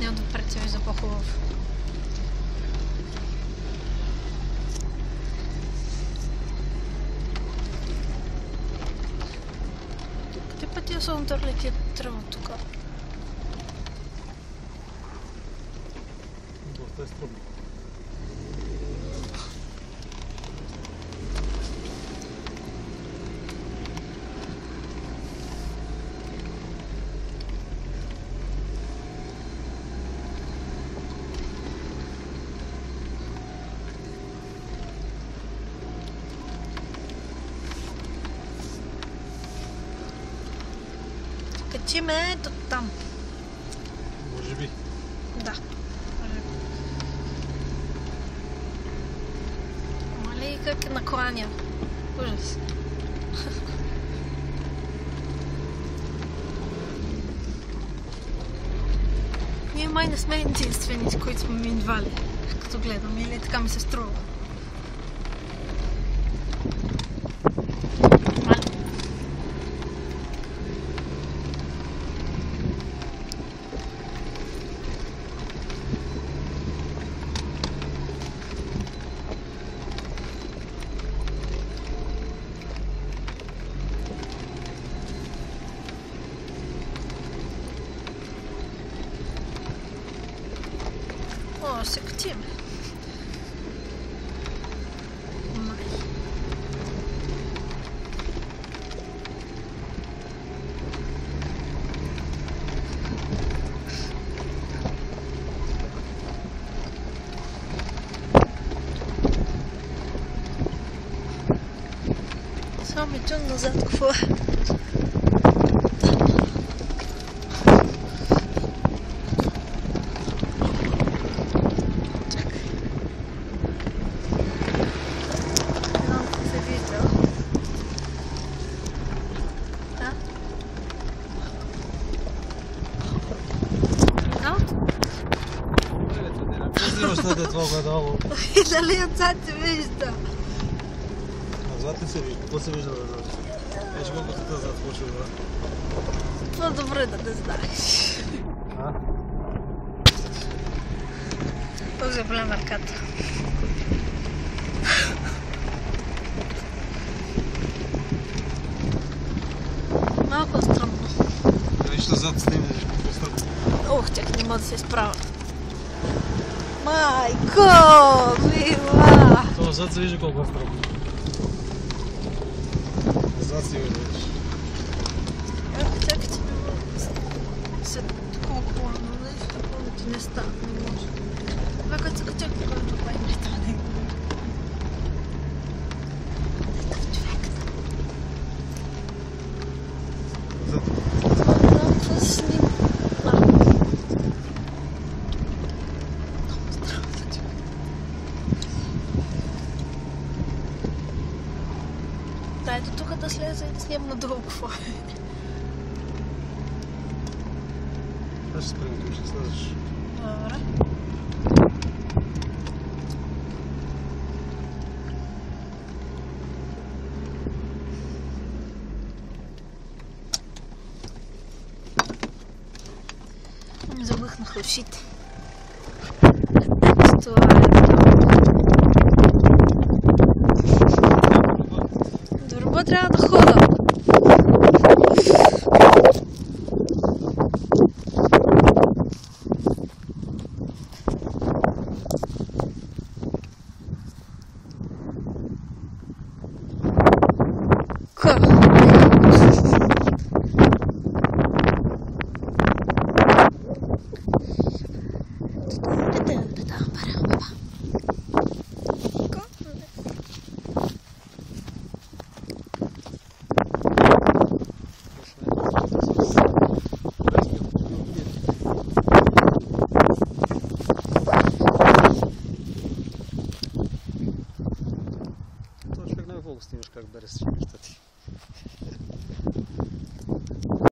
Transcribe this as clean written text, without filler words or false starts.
Не, отпред се вижда по-хубаво. Къде пъти я съм дърлите тръва тук? Доста е стръмно. Качиме до там. Може би. Да. Мали как е накланя. Ужас. Ние май не сме единствените, които сме минвали, като гледам, или така ми се струва. О, се катим. Май. Само ми чун назад, какво е? Взимаш това гадало. И дали отзад се вижда? Назад ли се вижда? Какво се вижда назад? Еш колко се назад почва да. По-добре да не знаеш. А? Този е голям ръката. Малко стръмно. Да виж назад стигнеш, какво стръмно. Ох, тях не мога да се изправя. Майко, мила! Това назад се вижда колко е стръмно. Назад си виждаш. Чакай, че не мога да се колко плавно, да такова ти не става, не може. Това като се кача, когато това не става него. Такъв човек. Назад. Да, с ним. Дай до тук да слезе и да снимам надолу какво е. Аз ще спрем, ти ще слезеш. Добре. Ми забъхнаха ушите. Това е. Дорога трябва да хода. Колко снимаш как береш нещата ти.